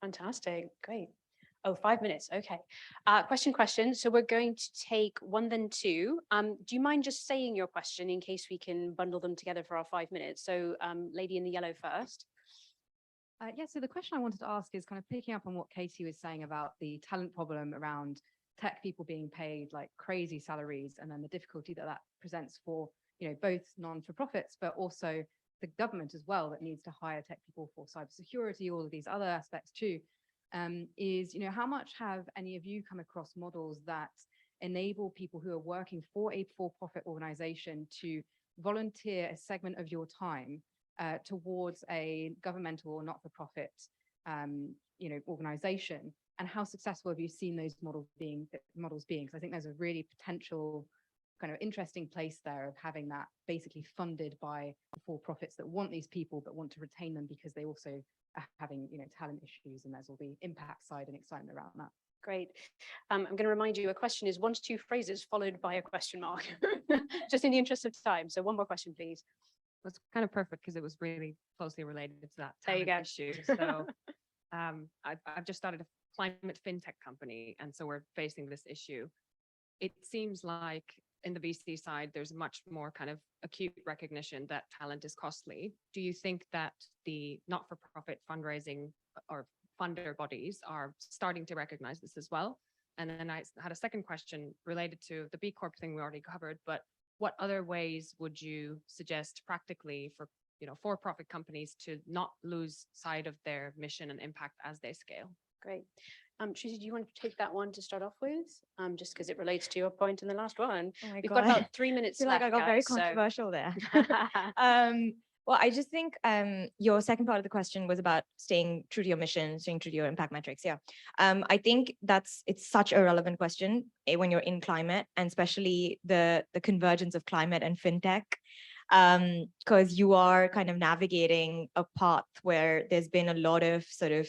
Fantastic, great. Oh, 5 minutes, okay. Question. So we're going to take 1, then 2. Do you mind just saying your question in case we can bundle them together for our 5 minutes? So lady in the yellow first. Yeah, so the question I wanted to ask is kind of picking up on what Katie was saying about the talent problem around tech people being paid like crazy salaries, and then the difficulty that presents for, you know, both non-for-profits, but also the government as well, that needs to hire tech people for cybersecurity, all of these other aspects too, is, you know, how much have any of you come across models that enable people who are working for a for-profit organization to volunteer a segment of your time towards a governmental or not-for-profit, you know, organization? And how successful have you seen those models being? Because I think there's a really potential kind of interesting place there of having that basically funded by for-profits that want these people but want to retain them because they also are having, you know, talent issues, and there's all the impact side and excitement around that. Great. I'm going to remind you, a question is 1 to 2 phrases followed by a question mark, just in the interest of time. So 1 more question, please. It's kind of perfect because it was really closely related to that There you talent go. issue. So I've just started a climate fintech company, and so we're facing this issue. It seems like in the VC side, there's much more kind of acute recognition that talent is costly. Do you think that the not-for-profit fundraising or funder bodies are starting to recognize this as well? And then I had a second question related to the B Corp thing we already covered, but what other ways would you suggest practically for, you know, for-profit companies to not lose sight of their mission and impact as they scale? Great. Tracy, do you want to take that one to start off with? Just because it relates to your point in the last one. Oh my We've God. got about 3 minutes I feel left, like I got very guys, so- controversial there. Well, I just think your second part of the question was about staying true to your mission, staying true to your impact metrics. Yeah, I think it's such a relevant question when you're in climate, and especially the convergence of climate and fintech, because you are kind of navigating a path where there's been a lot of sort of,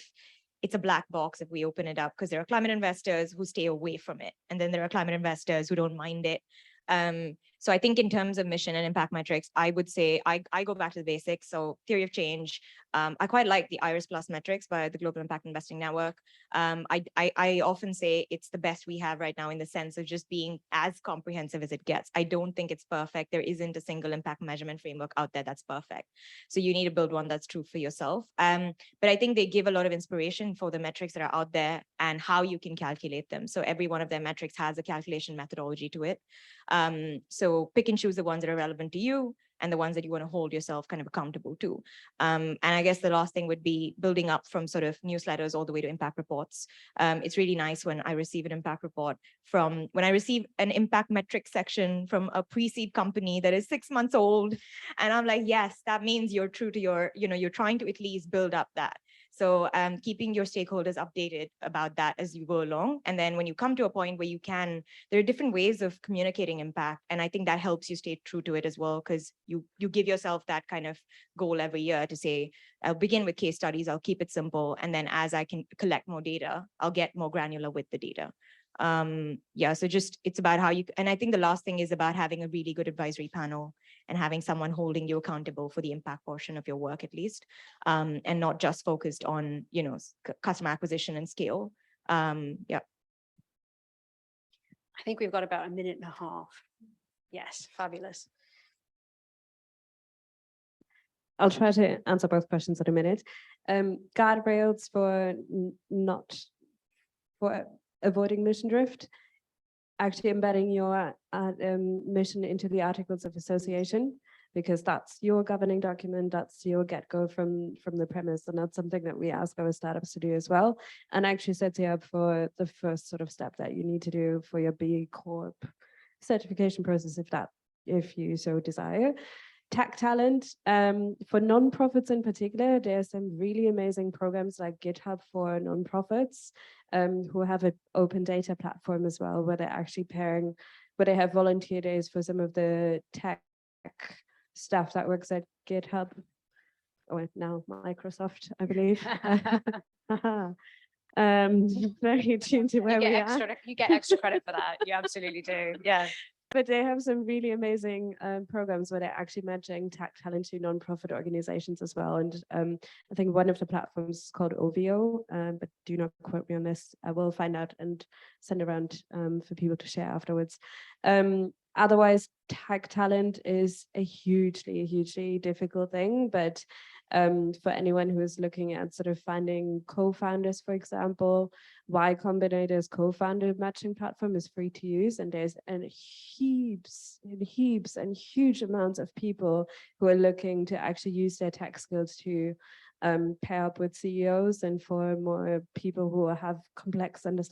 it's a black box if we open it up, because there are climate investors who stay away from it, and then there are climate investors who don't mind it. So I think in terms of mission and impact metrics, I would say I go back to the basics. So theory of change. I quite like the IRIS Plus metrics by the Global Impact Investing Network. I often say it's the best we have right now in the sense of just being as comprehensive as it gets. I don't think it's perfect. There isn't a single impact measurement framework out there that's perfect. So you need to build one that's true for yourself. But I think they give a lot of inspiration for the metrics that are out there and how you can calculate them. So every one of their metrics has a calculation methodology to it. So pick and choose the ones that are relevant to you and the ones that you want to hold yourself kind of accountable to. And I guess the last thing would be building up from sort of newsletters all the way to impact reports. It's really nice when I receive an impact report when I receive an impact metric section from a pre-seed company that is 6 months old. And I'm like, yes, that means you're true to your, you're trying to at least build up that. So keeping your stakeholders updated about that as you go along. And then when you come to a point where there are different ways of communicating impact. And I think that helps you stay true to it as well, because you give yourself that kind of goal every year to say, I'll begin with case studies, I'll keep it simple. And then as I can collect more data, I'll get more granular with the data. Yeah, so just it's about how and I think the last thing is about having a really good advisory panel and having someone holding you accountable for the impact portion of your work at least, and not just focused on, customer acquisition and scale. Yeah. I think we've got about 1.5 minutes. Yes, fabulous. I'll try to answer both questions in a minute. Guardrails for avoiding mission drift, actually embedding your mission into the articles of association. because that's your governing document, that's your get-go from the premise, and that's something that we ask our startups to do as well, and actually sets you up for the first sort of step that you need to do for your B Corp certification process, if you so desire. Tech talent, for nonprofits in particular, there are some really amazing programs like GitHub for nonprofits, who have an open data platform as well, where they're actually where they have volunteer days for some of the tech staff that works at GitHub, or now Microsoft, I believe. Very tuned to where we are. You get extra credit for that. You absolutely do. Yeah. But they have some really amazing programs where they're actually matching tech talent to nonprofit organizations as well. And I think one of the platforms is called OVO, but do not quote me on this. I will find out and send around for people to share afterwards. Otherwise, tech talent is a hugely difficult thing, but for anyone who is looking at sort of finding co-founders, for example, Y Combinator's co-founder matching platform is free to use, and there's heaps and huge amounts of people who are looking to actually use their tech skills to pair up with CEOs and for more people who have complex understanding